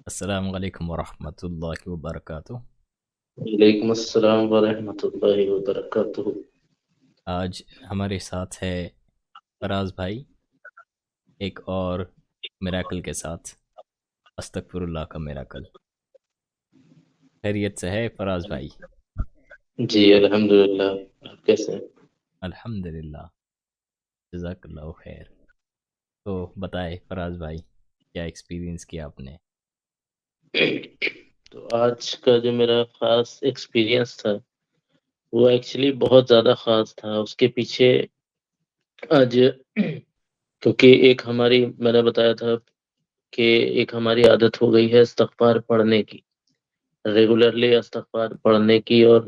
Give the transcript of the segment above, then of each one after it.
السلام علیکم ورحمۃ اللہ وبرکاتہ۔ وعلیکم السلام ورحمۃ اللہ وبرکاتہ۔ آج ہمارے ساتھ ہے فراز بھائی، ایک اور میراکل کے ساتھ، استغفر اللہ کا میراکل۔ خیریت سے ہے فراز بھائی؟ جی الحمدللہ، آپ کیسے ہیں؟ الحمد للہ، جزاک اللہ خیر۔ تو بتائے فراز بھائی، کیا ایکسپیرینس کیا آپ نے؟ تو آج کا جو میرا خاص ایکسپیرینس تھا وہ ایکچولی بہت زیادہ خاص تھا۔ اس کے پیچھے آج کیونکہ ایک ہماری میں نے بتایا تھا کہ ایک ہماری عادت ہو گئی ہے استغفار پڑھنے کی، ریگولرلی استغفار پڑھنے کی، اور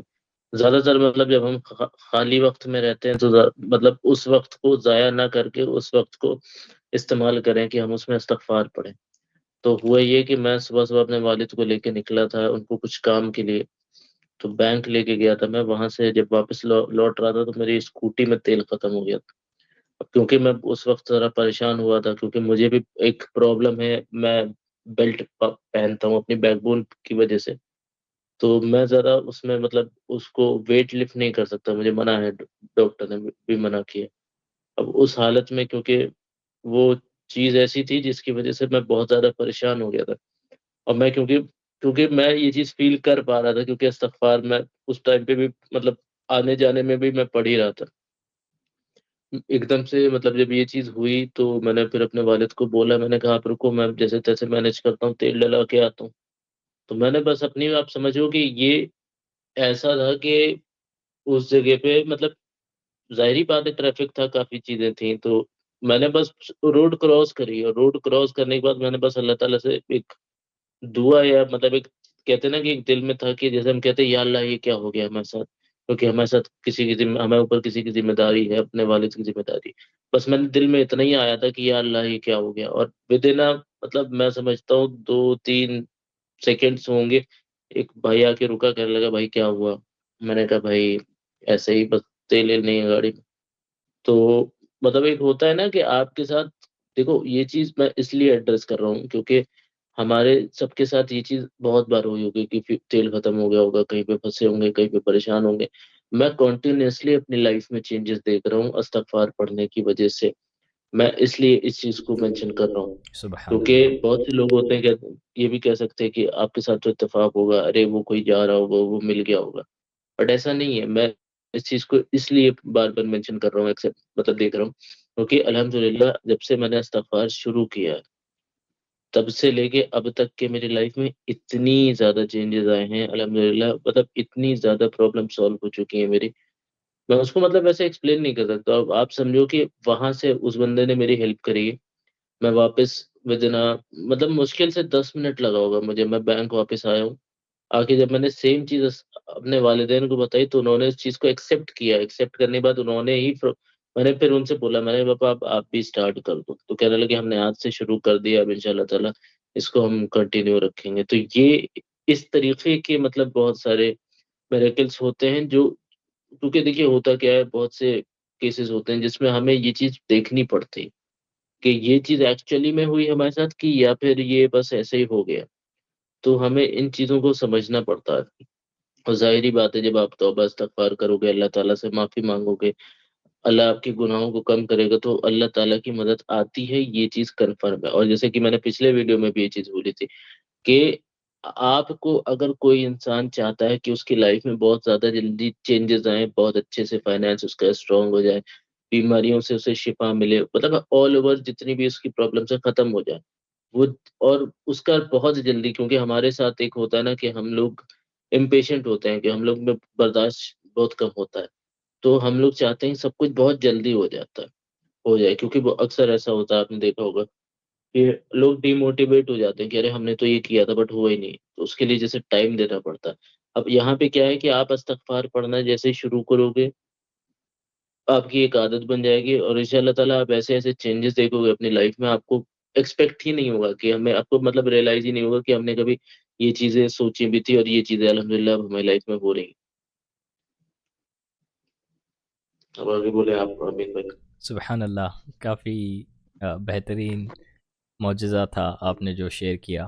زیادہ تر مطلب جب ہم خالی وقت میں رہتے ہیں تو مطلب اس وقت کو ضائع نہ کر کے اس وقت کو استعمال کریں کہ ہم اس میں استغفار پڑھیں۔ تو ہوا یہ کہ میں صبح صبح اپنے والد کو لے کے نکلا تھا ان کو کچھ کام کے لیے، تو بینک لے کے گیا تھا میں، وہاں سے جب واپس لوٹ رہا تھا تو میری اسکوٹی میں تیل ختم ہو گیا تھا۔ اب کیونکہ میں اس وقت ذرا پریشان ہوا تھا کیونکہ مجھے بھی ایک پرابلم ہے، میں بیلٹ پہنتا ہوں اپنی بیک بون کی وجہ سے، تو میں ذرا اس میں مطلب اس کو ویٹ لفٹ نہیں کر سکتا، مجھے منع ہے، ڈاکٹر نے بھی منع کیا۔ اب اس حالت میں کیونکہ وہ چیز ایسی تھی جس کی وجہ سے میں بہت زیادہ پریشان ہو گیا تھا، اور میں کیونکہ میں یہ چیز فیل کر پا رہا تھا کیونکہ استغفار میں اس ٹائم پہ بھی مطلب آنے جانے میں بھی میں پڑھ ہی رہا تھا۔ ایک دم سے مطلب جب یہ چیز ہوئی تو میں نے پھر اپنے والد کو بولا، میں نے کہا آپ رکو میں جیسے تیسے مینج کرتا ہوں، تیل ڈلا کے آتا ہوں۔ تو میں نے بس اپنی آپ سمجھو کہ یہ ایسا تھا کہ اس جگہ پہ مطلب ظاہری بات ہے ٹریفک تھا، کافی چیزیں تھیں، تو میں نے بس روڈ کراس کری، اور روڈ کراس کرنے کے بعد میں نے بس اللہ تعالیٰ سے ایک دعا، یا مطلب ایک کہتے ہیں نا کہ ایک دل میں تھا کہ جیسے ہم کہتے ہیں یا اللہ یہ کیا ہو گیا ہمارے ساتھ، کیونکہ ہمارے ساتھ کسی کی ہمارے اوپر کسی کی ذمہ داری ہے، اپنے والد کی ذمہ داری۔ بس میں نے دل میں اتنا ہی آیا تھا کہ یا اللہ یہ کیا ہو گیا، اور ودنا مطلب میں سمجھتا ہوں 2-3 سیکنڈس ہوں گے، ایک بھائی آ کے رکا، کہنے لگا بھائی کیا ہوا؟ میں نے کہا بھائی ایسے ہی بس تیل نہیں ہے گاڑی میں۔ تو مطلب ایک ہوتا ہے نا کہ آپ کے ساتھ، دیکھو یہ چیز میں اس لیے ایڈریس کر رہا ہوں کیونکہ ہمارے سب کے ساتھ یہ چیز بہت بار ہوئی ہوگی کہ تیل ختم ہو گیا ہوگا، کہیں پہ پھنسے ہوں گے، کہیں پہ پریشان ہوں گے۔ میں کنٹینیوسلی اپنی لائف میں چینجز دیکھ رہا ہوں استغفار پڑھنے کی وجہ سے، میں اس لیے اس چیز کو مینشن کر رہا ہوں سبحان اللہ۔ کیونکہ بہت سے لوگ ہوتے ہیں کہ یہ بھی کہہ سکتے ہیں کہ آپ کے ساتھ تو اتفاق ہوگا، ارے وہ کوئی جا رہا ہوگا وہ مل گیا ہوگا، بٹ ایسا نہیں ہے۔ میں اس چیز کو اس لیے بار بار مینشن کر رہا ہوں، ایکسپٹ مطلب دیکھ رہا ہوں کیونکہ الحمدللہ جب سے میں نے استغفار شروع کیا ہے تب سے لے کے اب تک کے میری لائف میں اتنی زیادہ چینجز آئے ہیں الحمدللہ، مطلب اتنی زیادہ پرابلم سالو ہو چکی ہیں میری، میں اس کو مطلب ویسے ایکسپلین نہیں کر سکتا۔ اب آپ سمجھو کہ وہاں سے اس بندے نے میری ہیلپ کری ہے، میں واپس ودنا مطلب مشکل سے 10 منٹ لگا ہوگا مجھے، میں بینک واپس آیا ہوں، آ کے جب میں نے سیم چیز اپنے والدین کو بتائی تو انہوں نے اس چیز کو ایکسیپٹ کیا، ایکسیپٹ کرنے کے بعد انہوں نے ہی میں نے پھر ان سے بولا، میں نے پاپا آپ بھی اسٹارٹ کر دو، تو کہنے لگے ہم نے آج سے شروع کر دیا، اب ان شاء اللہ تعالیٰ اس کو ہم کنٹینیو رکھیں گے۔ تو یہ اس طریقے کے مطلب بہت سارے میریکلس ہوتے ہیں جو، کیونکہ دیکھیے ہوتا کیا ہے، بہت سے کیسز ہوتے ہیں جس میں ہمیں یہ چیز دیکھنی پڑتی کہ یہ چیز ایکچولی میں ہوئی ہمارے ساتھ کی یا پھر یہ بس ایسے ہی ہو گیا، تو ہمیں ان چیزوں کو سمجھنا پڑتا ہے۔ اور ظاہری بات ہے جب آپ توبہ استغفار کرو گے، اللہ تعالیٰ سے معافی مانگو گے، اللہ آپ کے گناہوں کو کم کرے گا، تو اللہ تعالیٰ کی مدد آتی ہے، یہ چیز کنفرم ہے۔ اور جیسے کہ میں نے پچھلے ویڈیو میں بھی یہ چیز بولی تھی کہ آپ کو اگر کوئی انسان چاہتا ہے کہ اس کی لائف میں بہت زیادہ جلدی چینجز آئیں، بہت اچھے سے فائنینس اس کا اسٹرانگ ہو جائے، بیماریوں سے اسے شفا ملے، مطلب آل اوور جتنی بھی اس کی پرابلمس ہیں ختم ہو جائے وہ، اور اس کا بہت جلدی، کیونکہ ہمارے ساتھ ایک ہوتا ہے نا کہ ہم لوگ امپیشنٹ ہوتے ہیں، کہ ہم لوگ میں برداشت بہت کم ہوتا ہے، تو ہم لوگ چاہتے ہیں سب کچھ بہت جلدی ہو جاتا ہے، ہو جائے، کیونکہ وہ اکثر ایسا ہوتا ہے، آپ نے دیکھا ہوگا کہ لوگ ڈی موٹیویٹ ہو جاتے ہیں کہ ارے ہم نے تو یہ کیا تھا بٹ ہوا ہی نہیں، تو اس کے لیے جیسے ٹائم دینا پڑتا ہے۔ اب یہاں پہ کیا ہے کہ آپ استغفار پڑھنا جیسے ہی شروع کرو گے آپ کی ایک عادت بن جائے گی، اور ان شاء اللہ تعالیٰ آپ ایسے ایسے چینجز دیکھو گے اپنی لائف میں، آپ کو ایکسپیکٹ ہی نہیں ہوگا کہ ہمیں، آپ کو مطلب ریئلائز ہی نہیں ہوگا کہ ہم نے کبھی یہ چیزیں سوچی بھی تھی، اور یہ چیزیں الحمدللہ اب ہماری لائف میں ہو رہی ہیں۔ اب آگے بولے آپ امین بھائی۔ سبحان اللہ، کافی بہترین معجزہ تھا آپ نے جو شیئر کیا۔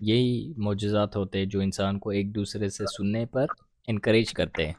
یہی معجزات ہوتے ہیں جو انسان کو ایک دوسرے سے سننے پر انکریج کرتے ہیں